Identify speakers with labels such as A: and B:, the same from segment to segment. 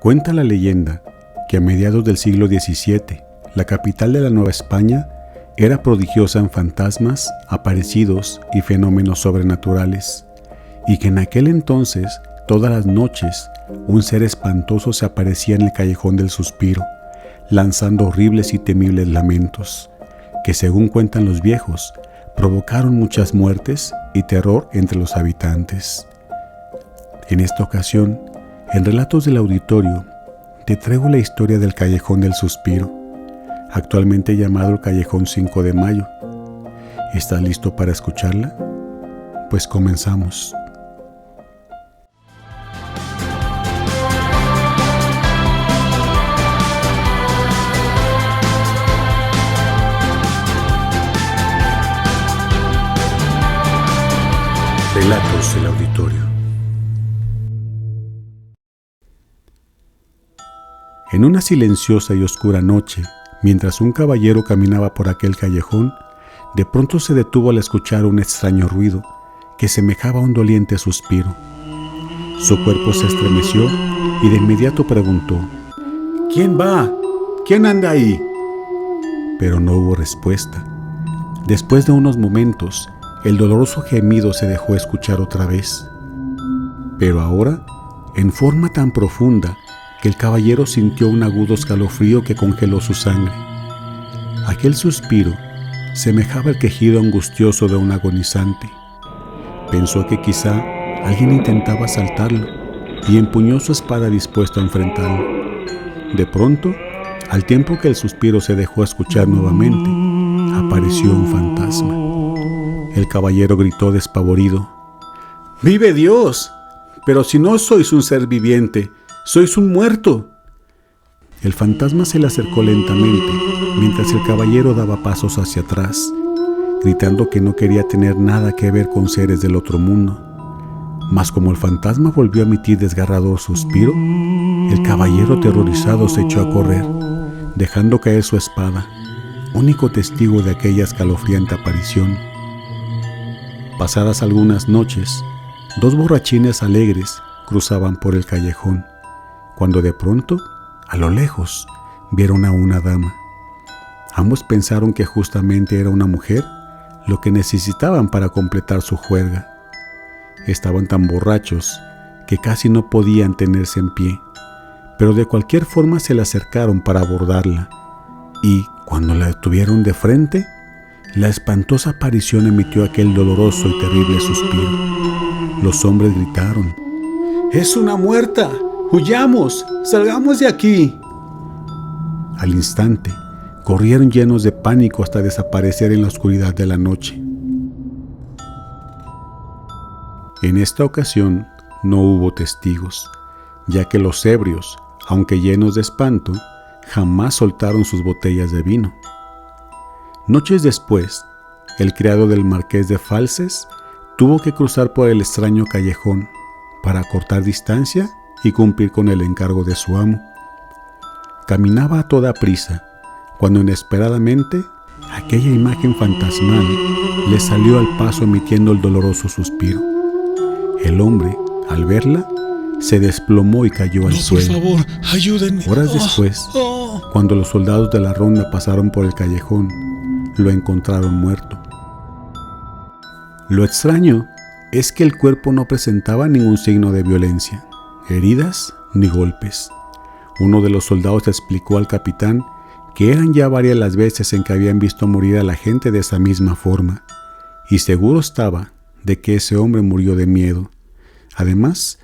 A: Cuenta la leyenda que a mediados del siglo XVII, la capital de la Nueva España era prodigiosa en fantasmas, aparecidos y fenómenos sobrenaturales, y que en aquel entonces, todas las noches, un ser espantoso se aparecía en el Callejón del Suspiro, lanzando horribles y temibles lamentos, que según cuentan los viejos, provocaron muchas muertes y terror entre los habitantes. En esta ocasión, en Relatos del Auditorio, te traigo la historia del Callejón del Suspiro, actualmente llamado el Callejón 5 de Mayo. ¿Estás listo para escucharla? Pues comenzamos. Relatos del Auditorio. En una silenciosa y oscura noche, mientras un caballero caminaba por aquel callejón, de pronto se detuvo al escuchar un extraño ruido que semejaba a un doliente suspiro. Su cuerpo se estremeció y de inmediato preguntó: ¿Quién va? ¿Quién anda ahí? Pero no hubo respuesta. Después de unos momentos, el doloroso gemido se dejó escuchar otra vez, pero ahora en forma tan profunda que el caballero sintió un agudo escalofrío que congeló su sangre. Aquel suspiro semejaba el quejido angustioso de un agonizante. Pensó que quizá alguien intentaba asaltarlo y empuñó su espada dispuesto a enfrentarlo. De pronto, al tiempo que el suspiro se dejó escuchar nuevamente, apareció un fantasma. El caballero gritó despavorido: ¡Vive Dios! Pero si no sois un ser viviente, sois un muerto. El fantasma se le acercó lentamente, mientras el caballero daba pasos hacia atrás, gritando que no quería tener nada que ver con seres del otro mundo. Mas como el fantasma volvió a emitir desgarrador suspiro, el caballero aterrorizado se echó a correr, dejando caer su espada, único testigo de aquella escalofriante aparición. Pasadas algunas noches, dos borrachines alegres cruzaban por el callejón, cuando de pronto, a lo lejos, vieron a una dama. Ambos pensaron que justamente era una mujer lo que necesitaban para completar su juerga. Estaban tan borrachos que casi no podían tenerse en pie, pero de cualquier forma se le acercaron para abordarla, y cuando la detuvieron de frente, la espantosa aparición emitió aquel doloroso y terrible suspiro. Los hombres gritaron: ¡Es una muerta! ¡Huyamos! ¡Salgamos de aquí! Al instante, corrieron llenos de pánico hasta desaparecer en la oscuridad de la noche. En esta ocasión no hubo testigos, ya que los ebrios, aunque llenos de espanto, jamás soltaron sus botellas de vino. Noches después, el criado del marqués de Falces tuvo que cruzar por el extraño callejón para acortar distancia y cumplir con el encargo de su amo. Caminaba a toda prisa, cuando inesperadamente aquella imagen fantasmal le salió al paso emitiendo el doloroso suspiro. El hombre, al verla, se desplomó y cayó al suelo.
B: Por favor, ayúdenme.
A: Horas después, cuando los soldados de la ronda pasaron por el callejón, lo encontraron muerto. Lo extraño es que el cuerpo no presentaba ningún signo de violencia, heridas ni golpes. Uno de los soldados explicó al capitán que eran ya varias las veces en que habían visto morir a la gente de esa misma forma, y seguro estaba de que ese hombre murió de miedo, además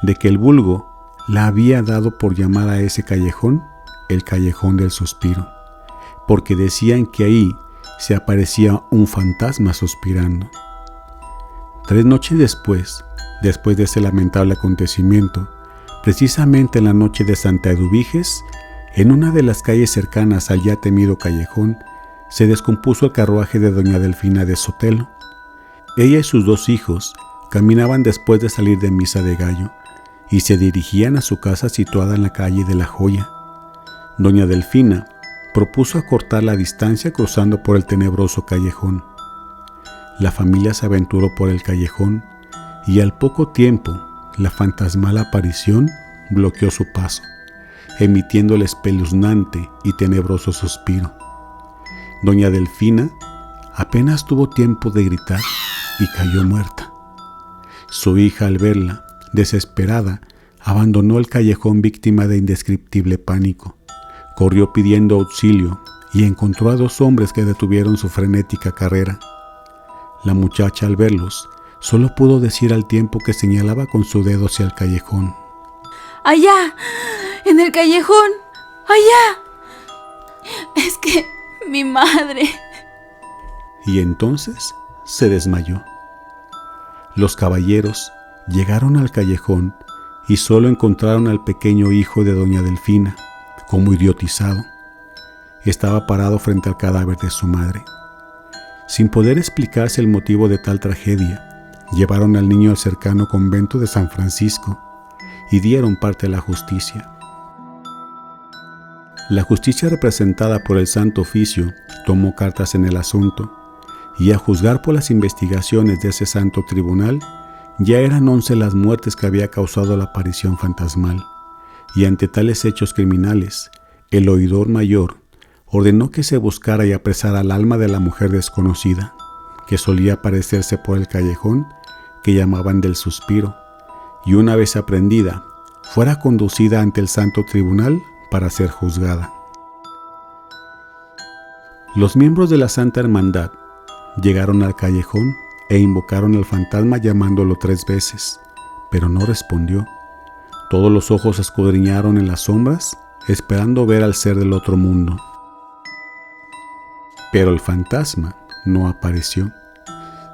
A: de que el vulgo la había dado por llamar a ese callejón el Callejón del Suspiro, porque decían que ahí se aparecía un fantasma suspirando. 3 noches después de ese lamentable acontecimiento, precisamente en la noche de Santa Eduviges, en una de las calles cercanas al ya temido callejón, se descompuso el carruaje de doña Delfina de Sotelo. Ella y sus 2 hijos caminaban después de salir de misa de gallo y se dirigían a su casa situada en la calle de la Joya. Doña Delfina propuso acortar la distancia cruzando por el tenebroso callejón. La familia se aventuró por el callejón y al poco tiempo la fantasmal aparición bloqueó su paso, emitiendo el espeluznante y tenebroso suspiro. Doña Delfina apenas tuvo tiempo de gritar y cayó muerta. Su hija, al verla, desesperada, abandonó el callejón víctima de indescriptible pánico. Corrió pidiendo auxilio y encontró a 2 hombres que detuvieron su frenética carrera. La muchacha, al verlos, solo pudo decir al tiempo que señalaba con su dedo hacia el callejón:
B: ¡Allá! ¡En el callejón! ¡Allá! Es que mi madre...
A: Y entonces se desmayó. Los caballeros llegaron al callejón y solo encontraron al pequeño hijo de doña Delfina, como idiotizado. Estaba parado frente al cadáver de su madre. Sin poder explicarse el motivo de tal tragedia, llevaron al niño al cercano convento de San Francisco y dieron parte a la justicia. La justicia, representada por el Santo Oficio, tomó cartas en el asunto, y a juzgar por las investigaciones de ese santo tribunal, ya eran 11 las muertes que había causado la aparición fantasmal, y ante tales hechos criminales, el oidor mayor ordenó que se buscara y apresara al alma de la mujer desconocida, que solía aparecerse por el callejón que llamaban del Suspiro, y una vez aprendida, fuera conducida ante el santo tribunal para ser juzgada. Los miembros de la Santa Hermandad llegaron al callejón e invocaron al fantasma llamándolo 3 veces, pero no respondió. Todos los ojos escudriñaron en las sombras, esperando ver al ser del otro mundo. Pero el fantasma no apareció.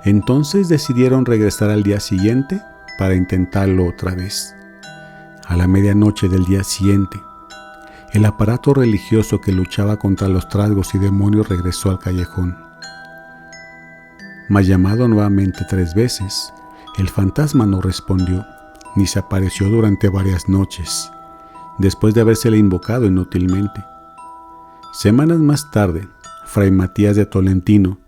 A: Entonces decidieron regresar al día siguiente para intentarlo otra vez. A la medianoche del día siguiente, el aparato religioso que luchaba contra los trasgos y demonios regresó al callejón. Mas llamado nuevamente 3 veces, el fantasma no respondió, ni se apareció durante varias noches, después de habérsele invocado inútilmente. Semanas más tarde, Fray Matías de Tolentino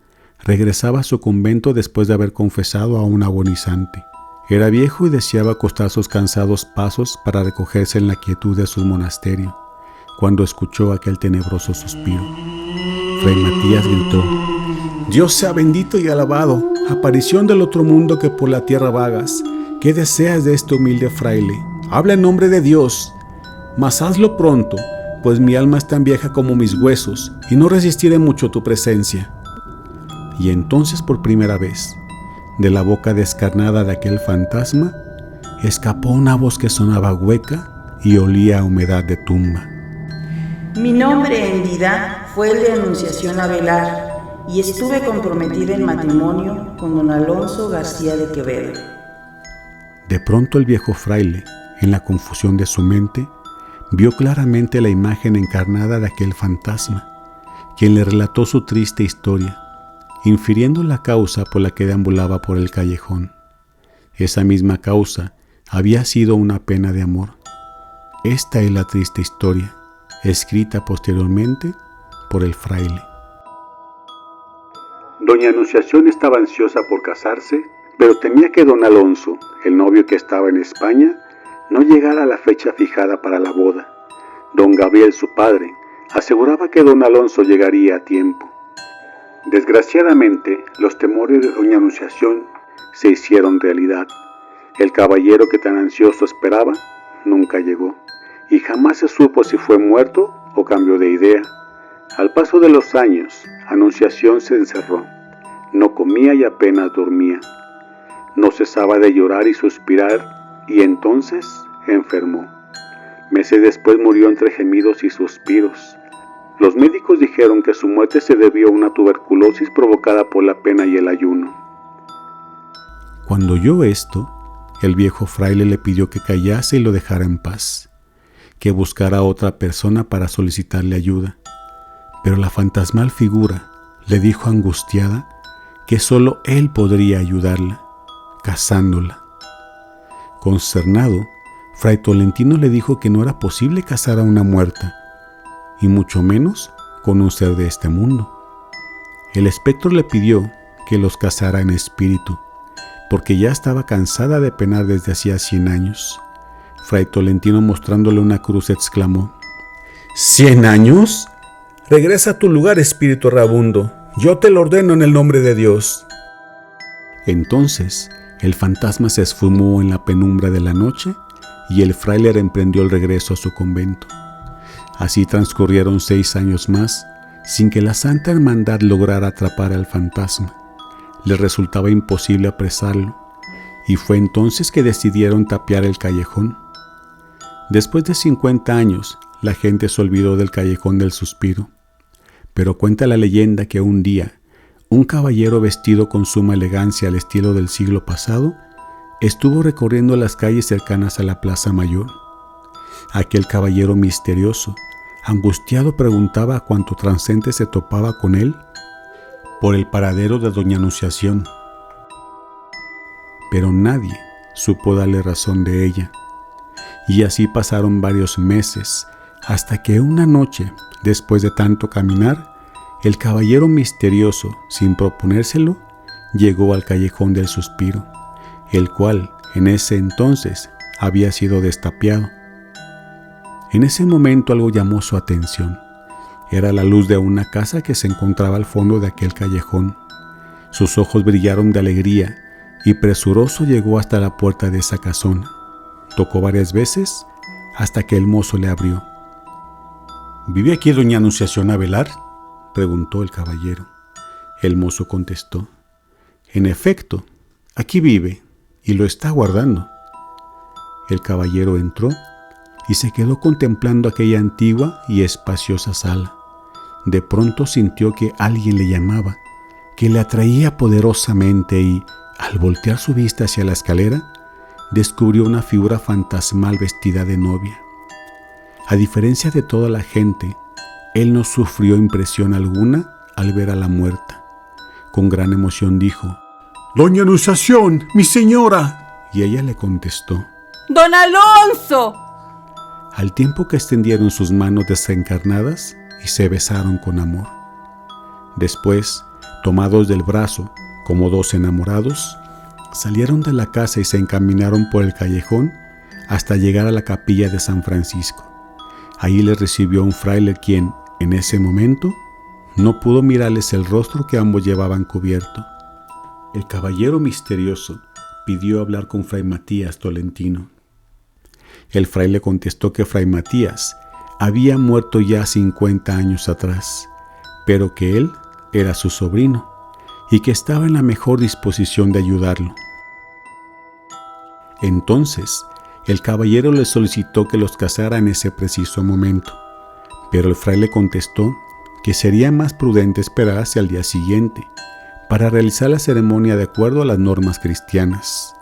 A: regresaba a su convento después de haber confesado a un agonizante. Era viejo y deseaba acostar sus cansados pasos para recogerse en la quietud de su monasterio, cuando escuchó aquel tenebroso suspiro. Fray Matías gritó: «Dios sea bendito y alabado, aparición del otro mundo que por la tierra vagas. ¿Qué deseas de este humilde fraile? Habla en nombre de Dios, mas hazlo pronto, pues mi alma es tan vieja como mis huesos, y no resistiré mucho tu presencia». Y entonces, por primera vez, de la boca descarnada de aquel fantasma, escapó una voz que sonaba hueca y olía a humedad de tumba.
C: Mi nombre en vida fue el de Anunciación Avelar, y estuve comprometida en matrimonio con don Alonso García de Quevedo.
A: De pronto el viejo fraile, en la confusión de su mente, vio claramente la imagen encarnada de aquel fantasma, quien le relató su triste historia, infiriendo la causa por la que deambulaba por el callejón. Esa misma causa había sido una pena de amor. Esta es la triste historia, escrita posteriormente por el fraile. Doña Anunciación estaba ansiosa por casarse, pero temía que don Alonso, el novio que estaba en España, no llegara a la fecha fijada para la boda. Don Gabriel, su padre, aseguraba que don Alonso llegaría a tiempo. Desgraciadamente, los temores de doña Anunciación se hicieron realidad. El caballero que tan ansioso esperaba nunca llegó, y jamás se supo si fue muerto o cambió de idea. Al paso de los años, Anunciación se encerró. No comía y apenas dormía. No cesaba de llorar y suspirar, y entonces enfermó. Meses después murió entre gemidos y suspiros. Los médicos dijeron que su muerte se debió a una tuberculosis provocada por la pena y el ayuno. Cuando oyó esto, el viejo fraile le pidió que callase y lo dejara en paz, que buscara a otra persona para solicitarle ayuda. Pero la fantasmal figura le dijo angustiada que solo él podría ayudarla, casándola. Consternado, Fray Tolentino le dijo que no era posible casar a una muerta, y mucho menos con un ser de este mundo. El espectro le pidió que los casara en espíritu, porque ya estaba cansada de penar desde hacía 100 años. Fray Tolentino, mostrándole una cruz, exclamó: ¿100 años? Regresa a tu lugar, espíritu errabundo. Yo te lo ordeno en el nombre de Dios. Entonces el fantasma se esfumó en la penumbra de la noche y el fraile emprendió el regreso a su convento. Así transcurrieron 6 años más sin que la Santa Hermandad lograra atrapar al fantasma. Les resultaba imposible apresarlo y fue entonces que decidieron tapiar el callejón. Después de 50 años, la gente se olvidó del Callejón del Suspiro, pero cuenta la leyenda que un día, un caballero vestido con suma elegancia al estilo del siglo pasado, estuvo recorriendo las calles cercanas a la Plaza Mayor. Aquel caballero misterioso, angustiado, preguntaba a cuánto transeúnte se topaba con él por el paradero de Doña Anunciación, pero nadie supo darle razón de ella. Y así pasaron varios meses, hasta que una noche, después de tanto caminar, el caballero misterioso, sin proponérselo, llegó al Callejón del Suspiro, el cual en ese entonces había sido destapiado. En ese momento algo llamó su atención. Era la luz de una casa que se encontraba al fondo de aquel callejón. Sus ojos brillaron de alegría y presuroso llegó hasta la puerta de esa casona. Tocó varias veces hasta que el mozo le abrió. ¿Vive aquí doña Anunciación Avelar?, preguntó el caballero. El mozo contestó: en efecto, aquí vive y lo está aguardando. El caballero entró y se quedó contemplando aquella antigua y espaciosa sala. De pronto sintió que alguien le llamaba, que le atraía poderosamente y, al voltear su vista hacia la escalera, descubrió una figura fantasmal vestida de novia. A diferencia de toda la gente, él no sufrió impresión alguna al ver a la muerta. Con gran emoción dijo: «¡Doña Anunciación, mi señora!» Y ella le contestó:
B: ¡Don Alonso!,
A: al tiempo que extendieron sus manos desencarnadas y se besaron con amor. Después, tomados del brazo, como dos enamorados, salieron de la casa y se encaminaron por el callejón hasta llegar a la capilla de San Francisco. Allí les recibió un fraile quien, en ese momento, no pudo mirarles el rostro que ambos llevaban cubierto. El caballero misterioso pidió hablar con Fray Matías Tolentino. El fraile contestó que Fray Matías había muerto ya 50 años atrás, pero que él era su sobrino y que estaba en la mejor disposición de ayudarlo. Entonces, el caballero le solicitó que los casara en ese preciso momento, pero el fraile contestó que sería más prudente esperar hacia el día siguiente para realizar la ceremonia de acuerdo a las normas cristianas.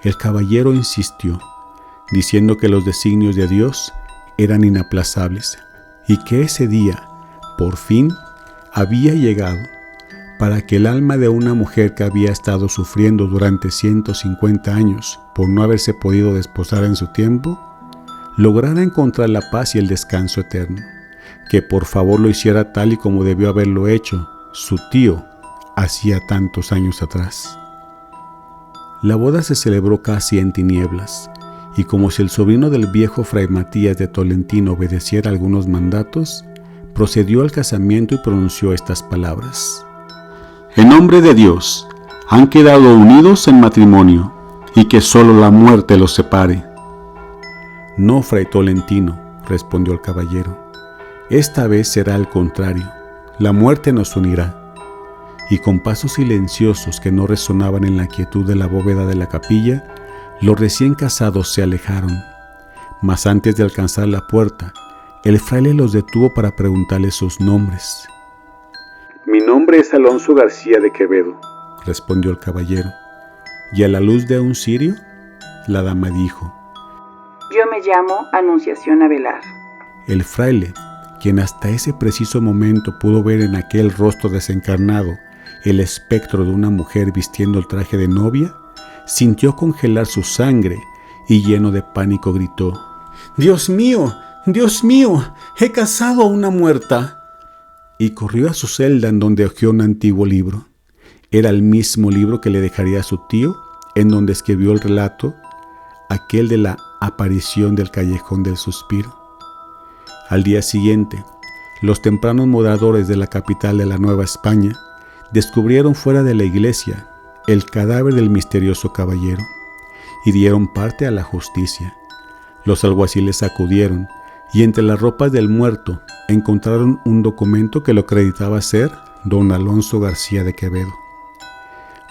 A: El caballero insistió, diciendo que los designios de Dios eran inaplazables y que ese día, por fin, había llegado para que el alma de una mujer que había estado sufriendo durante 150 años por no haberse podido desposar en su tiempo, lograra encontrar la paz y el descanso eterno, que por favor lo hiciera tal y como debió haberlo hecho su tío hacía tantos años atrás. La boda se celebró casi en tinieblas, y como si el sobrino del viejo Fray Matías de Tolentino obedeciera algunos mandatos, procedió al casamiento y pronunció estas palabras: «En nombre de Dios, han quedado unidos en matrimonio, y que solo la muerte los separe». «No, Fray Tolentino», respondió el caballero, «esta vez será al contrario, la muerte nos unirá». Y con pasos silenciosos que no resonaban en la quietud de la bóveda de la capilla, los recién casados se alejaron. Mas antes de alcanzar la puerta, el fraile los detuvo para preguntarles sus nombres. «Mi nombre es Alonso García de Quevedo», respondió el caballero. «¿Y a la luz de un cirio?», la dama dijo.
C: Yo me llamo Anunciación Avelar.
A: El fraile, quien hasta ese preciso momento pudo ver en aquel rostro desencarnado el espectro de una mujer vistiendo el traje de novia, sintió congelar su sangre y lleno de pánico gritó: «¡Dios mío! ¡Dios mío! ¡He casado a una muerta!» Y corrió a su celda, en donde hojeó un antiguo libro. Era el mismo libro que le dejaría a su tío, en donde escribió el relato, aquel de la aparición del Callejón del Suspiro. Al día siguiente, los tempranos moradores de la capital de la Nueva España descubrieron fuera de la iglesia el cadáver del misterioso caballero y dieron parte a la justicia. Los alguaciles acudieron y entre las ropas del muerto encontraron un documento que lo acreditaba ser don Alonso García de Quevedo.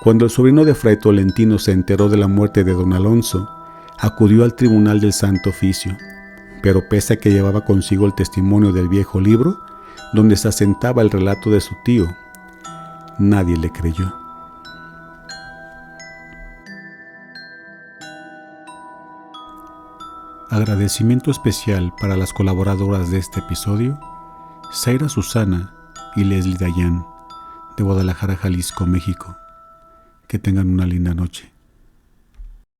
A: Cuando el sobrino de Fray Tolentino se enteró de la muerte de don Alonso, acudió al tribunal del Santo Oficio, pero pese a que llevaba consigo el testimonio del viejo libro, donde se asentaba el relato de su tío, nadie le creyó. Agradecimiento especial para las colaboradoras de este episodio, Zaira Susana y Leslie Dayan, de Guadalajara, Jalisco, México. Que tengan una linda noche.